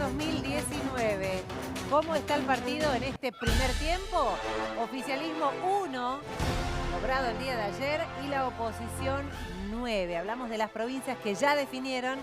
2019. ¿Cómo está el partido en este primer tiempo? Oficialismo 1, logrado el día de ayer, y la oposición 9. Hablamos de las provincias que ya definieron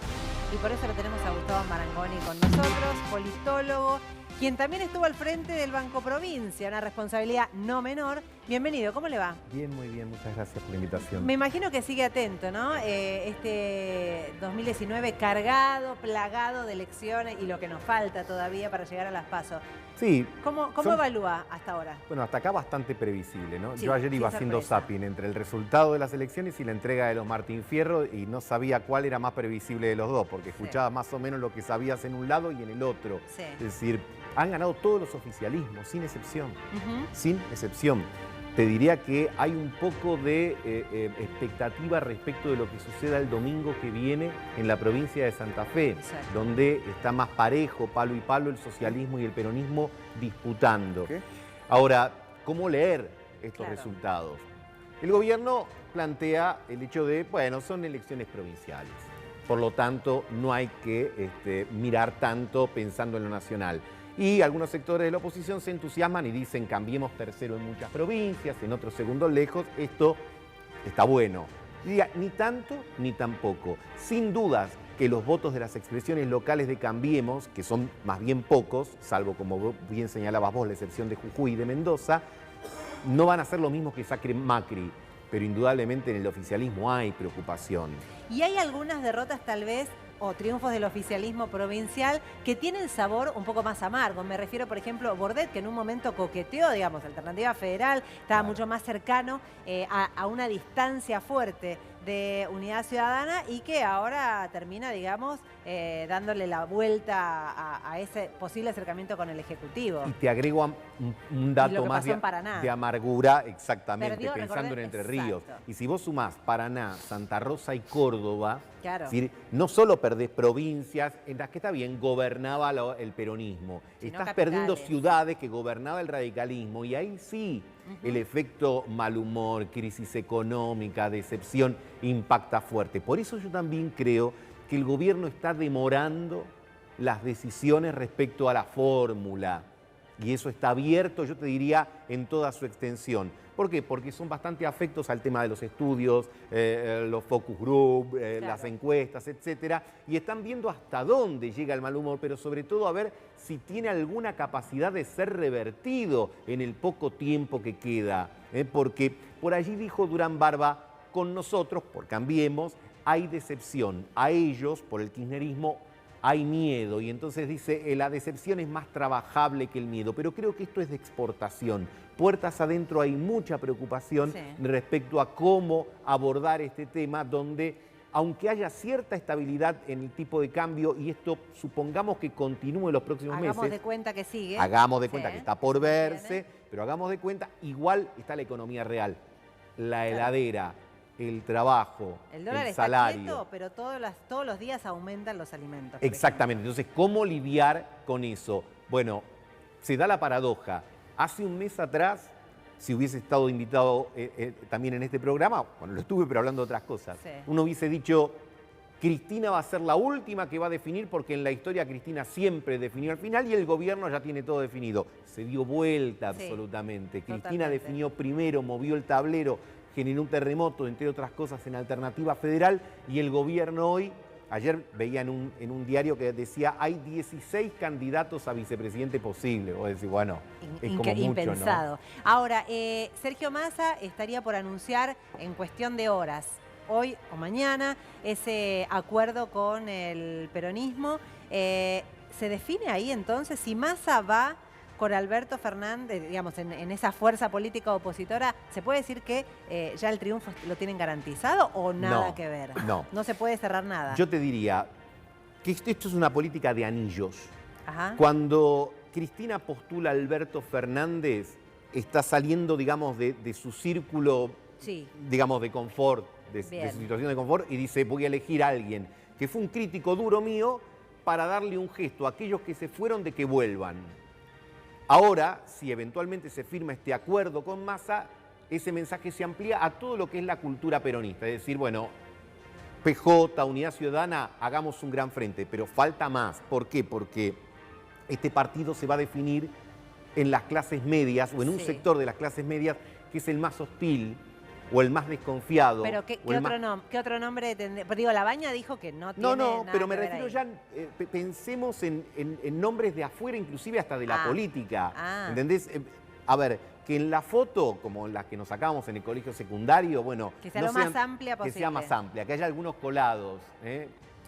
y por eso lo tenemos a Gustavo Marangoni con nosotros, politólogo, quien también estuvo al frente del Banco Provincia, una responsabilidad no menor. Bienvenido, ¿cómo le va? Bien, muy bien, muchas gracias por la invitación. Me imagino que sigue atento, ¿no? Este 2019 cargado, plagado de elecciones y lo que nos falta todavía para llegar a las PASO. Sí. ¿Cómo evalúa hasta ahora? Bueno, hasta acá bastante previsible, ¿no? Sí, yo ayer iba sin haciendo sorpresa. zapping entre el resultado de las elecciones y la entrega de los Martín Fierro y no sabía cuál era más previsible de los dos, porque escuchaba más o menos lo que sabías en un lado y en el otro. Sí. Es decir, han ganado todos los oficialismos, sin excepción. Ujú. Sin excepción. Te diría que hay un poco de expectativa respecto de lo que suceda el domingo que viene en la provincia de Santa Fe, Exacto. donde está más parejo, palo y palo, el socialismo y el peronismo disputando. ¿Qué? Ahora, ¿cómo leer estos Claro. resultados? El gobierno plantea el hecho de, bueno, son elecciones provinciales, por lo tanto no hay que mirar tanto pensando en lo nacional. Y algunos sectores de la oposición se entusiasman y dicen cambiemos tercero en muchas provincias, en otros segundos lejos, esto está bueno. Y diga, ni tanto ni tampoco. Sin dudas que los votos de las expresiones locales de Cambiemos, que son más bien pocos, salvo como bien señalabas vos, la excepción de Jujuy y de Mendoza, no van a ser lo mismo que Sacre Macri, pero indudablemente en el oficialismo hay preocupación. Y hay algunas derrotas tal vez o triunfos del oficialismo provincial que tienen sabor un poco más amargo. Me refiero, por ejemplo, a Bordet, que en un momento coqueteó, digamos, Alternativa Federal, estaba mucho más cercano a una distancia fuerte de Unidad Ciudadana y que ahora termina, digamos, dándole la vuelta a ese posible acercamiento con el Ejecutivo. Y te agrego un Y lo dato que más pasó en Paraná. de amargura, exactamente, Perdió, pensando en recordé, Entre exacto. Ríos. Y si vos sumás Paraná, Santa Rosa y Córdoba, Claro. es decir, no solo perdés provincias en las que está bien, gobernaba el peronismo, Sino estás perdiendo capitales. ciudades que gobernaba el radicalismo y ahí sí el efecto mal humor, crisis económica, decepción impacta fuerte. Por eso yo también creo que el gobierno está demorando las decisiones respecto a la fórmula. Y eso está abierto, yo te diría, en toda su extensión. ¿Por qué? Porque son bastante afectos al tema de los estudios, los focus group, Claro. las encuestas, etcétera. Y están viendo hasta dónde llega el mal humor, pero sobre todo a ver si tiene alguna capacidad de ser revertido en el poco tiempo que queda. Porque por allí dijo Durán Barba, con nosotros, por Cambiemos, hay decepción. A ellos, por el kirchnerismo, hay miedo. Y entonces dice, la decepción es más trabajable que el miedo. Pero creo que esto es de exportación. Puertas adentro hay mucha preocupación respecto a cómo abordar este tema, donde, aunque haya cierta estabilidad en el tipo de cambio, y esto supongamos que continúe los próximos meses. Hagamos de cuenta que sigue. Hagamos de cuenta Sí, que está por verse, viene. pero hagamos de cuenta, igual está la economía real, la heladera, el trabajo, El dólar el está salario. quieto, pero todos los días aumentan los alimentos. por Exactamente. Entonces, ¿cómo lidiar con eso? Bueno, se da la paradoja. Hace un mes atrás, si hubiese estado invitado también en este programa, bueno, lo estuve, pero hablando de otras cosas, Sí. uno hubiese dicho, Cristina va a ser la última que va a definir, porque en la historia Cristina siempre definió al final y el gobierno ya tiene todo definido. Se dio vuelta Sí, absolutamente. Cristina totalmente. definió primero, movió el tablero, generó un terremoto, entre otras cosas, en Alternativa Federal, y el gobierno hoy, ayer veía en un diario que decía, hay 16 candidatos a vicepresidente posible. Vos decís, bueno, es como mucho, impensado. ¿no? Ahora, Sergio Massa estaría por anunciar en cuestión de horas, hoy o mañana, ese acuerdo con el peronismo. ¿Se define ahí entonces si Massa va con Alberto Fernández, digamos, en esa fuerza política opositora? ¿Se puede decir que ya el triunfo lo tienen garantizado o nada No, que ver? no. No se puede cerrar nada. Yo te diría que esto es una política de anillos. Ajá. Cuando Cristina postula a Alberto Fernández, está saliendo, digamos, de su círculo, Sí. digamos, de confort, de Bien. su situación de confort, y dice, voy a elegir a alguien que fue un crítico duro mío para darle un gesto a aquellos que se fueron de que vuelvan. Ahora, si eventualmente se firma este acuerdo con Massa, ese mensaje se amplía a todo lo que es la cultura peronista. Es decir, bueno, PJ, Unidad Ciudadana, hagamos un gran frente, pero falta más. ¿Por qué? Porque este partido se va a definir en las clases medias o en un sector de las clases medias que es el más hostil o el más desconfiado. Pero ¿qué otro nombre tendría? Pues digo, Labaña dijo que no tiene No, nada pero me que ver refiero ahí. ya, pensemos en nombres de afuera, inclusive hasta de la política. ¿Entendés? A ver, que en la foto, como la que nos sacábamos en el colegio secundario, bueno... Que sea lo más amplia posible. Que sea más amplia, que haya algunos colados.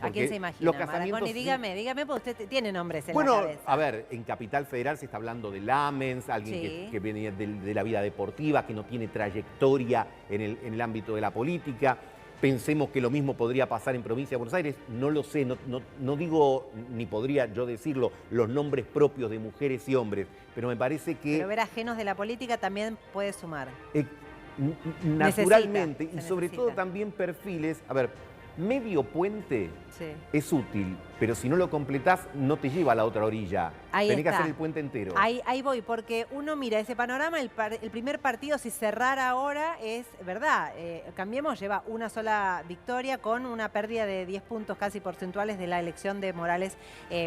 ¿A quién se imagina? Los casamientos, Marangoni, dígame, porque usted tiene nombres en bueno, la cabeza. A ver, en Capital Federal se está hablando de Lamens, alguien que viene de la vida deportiva, que no tiene trayectoria en el ámbito de la política. Pensemos que lo mismo podría pasar en Provincia de Buenos Aires. No lo sé, no digo, ni podría yo decirlo, los nombres propios de mujeres y hombres, pero me parece que... Pero ver ajenos de la política también puede sumar. Naturalmente, y sobre todo también perfiles... A ver, medio puente es útil, pero si no lo completás, no te lleva a la otra orilla. Tenés que hacer el puente entero. Ahí voy, porque uno mira ese panorama, el primer partido, si cerrara ahora, es verdad. Cambiemos, lleva una sola victoria con una pérdida de 10 puntos casi porcentuales de la elección de Morales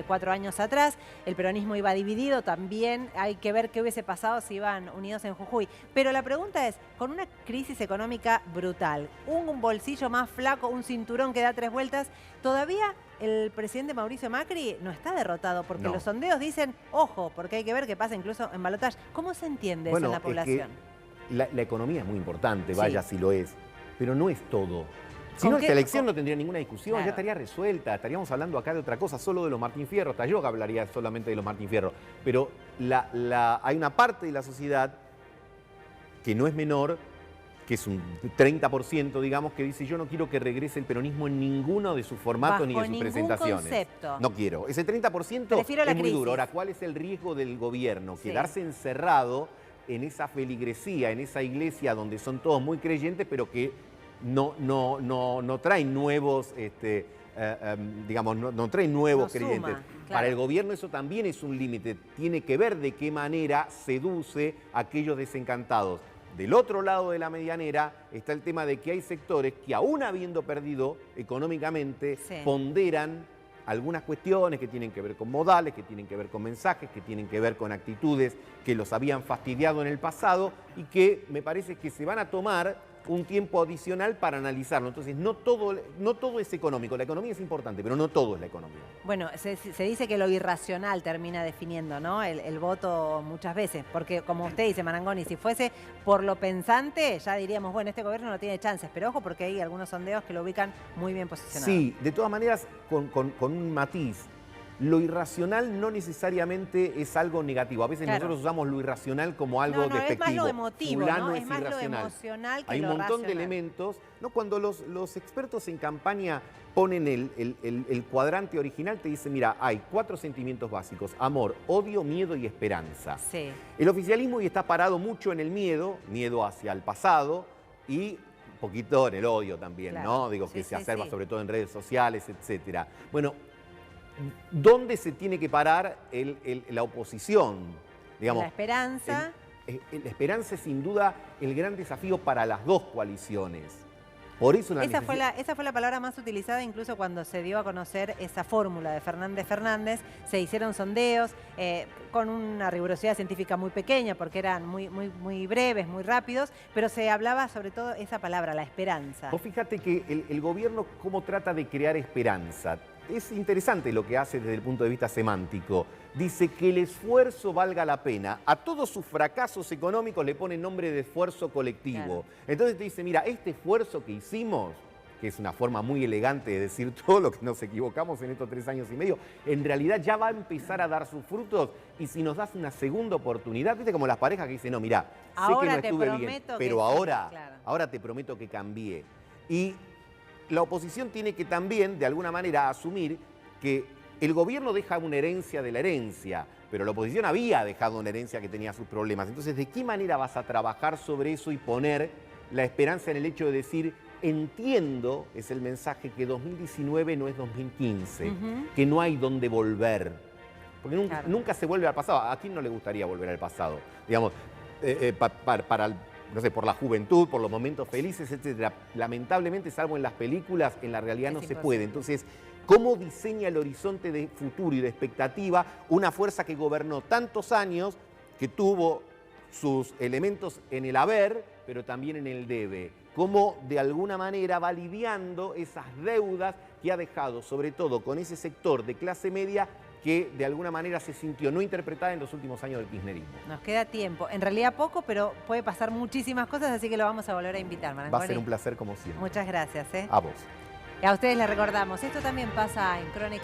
4 años atrás. El peronismo iba dividido, también hay que ver qué hubiese pasado si iban unidos en Jujuy. Pero la pregunta es, con una crisis económica brutal, un bolsillo más flaco, un cinturón que da 3 vueltas, todavía el presidente Mauricio Macri no está derrotado, porque los sondeos dicen, ojo, porque hay que ver qué pasa incluso en balotaje. ¿Cómo se entiende eso en la población? La economía es muy importante, vaya si lo es, pero no es todo. Si no, esta elección no tendría ninguna discusión, ya estaría resuelta, estaríamos hablando acá de otra cosa, solo de los Martín Fierro, hasta yo hablaría solamente de los Martín Fierro. Pero hay una parte de la sociedad que no es menor, que es un 30%, digamos, que dice yo no quiero que regrese el peronismo en ninguno de sus formatos ni de sus presentaciones. Concepto. No quiero. Ese 30% es muy duro. Ahora, ¿cuál es el riesgo del gobierno? Quedarse encerrado en esa feligresía, en esa iglesia donde son todos muy creyentes, pero que no traen nuevos, digamos, no traen nuevos creyentes. Para el gobierno eso también es un límite. Tiene que ver de qué manera seduce a aquellos desencantados. Del otro lado de la medianera está el tema de que hay sectores que, aún habiendo perdido económicamente, ponderan algunas cuestiones que tienen que ver con modales, que tienen que ver con mensajes, que tienen que ver con actitudes que los habían fastidiado en el pasado y que me parece que se van a tomar un tiempo adicional para analizarlo. Entonces, no todo es económico. La economía es importante, pero no todo es la economía. Bueno, se dice que lo irracional termina definiendo, ¿no? El voto muchas veces. Porque, como usted dice, Marangoni, si fuese por lo pensante, ya diríamos, bueno, este gobierno no tiene chances. Pero ojo, porque hay algunos sondeos que lo ubican muy bien posicionado. Sí, de todas maneras, con un matiz. Lo irracional no necesariamente es algo negativo. A veces nosotros usamos lo irracional como algo despectivo. Es más lo emotivo, Fulano es más irracional. lo emocional que hay lo un montón racional. de elementos. ¿No? Cuando los expertos en campaña ponen el cuadrante original, te dicen, mira, hay 4 sentimientos básicos: amor, odio, miedo y esperanza. El oficialismo hoy está parado mucho en el miedo hacia el pasado y un poquito en el odio también, ¿no? Digo, que se acerba sobre todo en redes sociales, etcétera. Bueno, ¿dónde se tiene que parar la oposición? Digamos, la esperanza. La esperanza es sin duda el gran desafío para las dos coaliciones. Por eso esa fue la palabra más utilizada incluso cuando se dio a conocer esa fórmula de Fernández. Se hicieron sondeos con una rigurosidad científica muy pequeña porque eran muy breves, muy rápidos, pero se hablaba sobre todo esa palabra, la esperanza. Vos fíjate que el gobierno cómo trata de crear esperanza. Es interesante lo que hace desde el punto de vista semántico. Dice que el esfuerzo valga la pena. A todos sus fracasos económicos le pone nombre de esfuerzo colectivo. Entonces te dice, mira, este esfuerzo que hicimos, que es una forma muy elegante de decir todo lo que nos equivocamos en estos 3 años y medio, en realidad ya va a empezar a dar sus frutos. Y si nos das una segunda oportunidad, viste como las parejas que dicen, no, mira, sé que no estuve bien, pero ahora te prometo que cambié. Y la oposición tiene que también, de alguna manera, asumir que el gobierno deja una herencia de la herencia, pero la oposición había dejado una herencia que tenía sus problemas. Entonces, ¿de qué manera vas a trabajar sobre eso y poner la esperanza en el hecho de decir, entiendo, es el mensaje, que 2019 no es 2015, que no hay dónde volver? Porque nunca se vuelve al pasado. ¿A quién no le gustaría volver al pasado? Digamos, no sé, por la juventud, por los momentos felices, etc. Lamentablemente, salvo en las películas, en la realidad no se puede. Entonces, ¿Cómo diseña el horizonte de futuro y de expectativa una fuerza que gobernó tantos años, que tuvo sus elementos en el haber, pero también en el debe? Cómo de alguna manera va lidiando esas deudas que ha dejado, sobre todo con ese sector de clase media que de alguna manera se sintió no interpretada en los últimos años del kirchnerismo. Nos queda tiempo. En realidad poco, pero puede pasar muchísimas cosas, así que lo vamos a volver a invitar, Marangoni. Va a ser un placer como siempre. Muchas gracias. A vos. Y a ustedes les recordamos, esto también pasa en Crónica.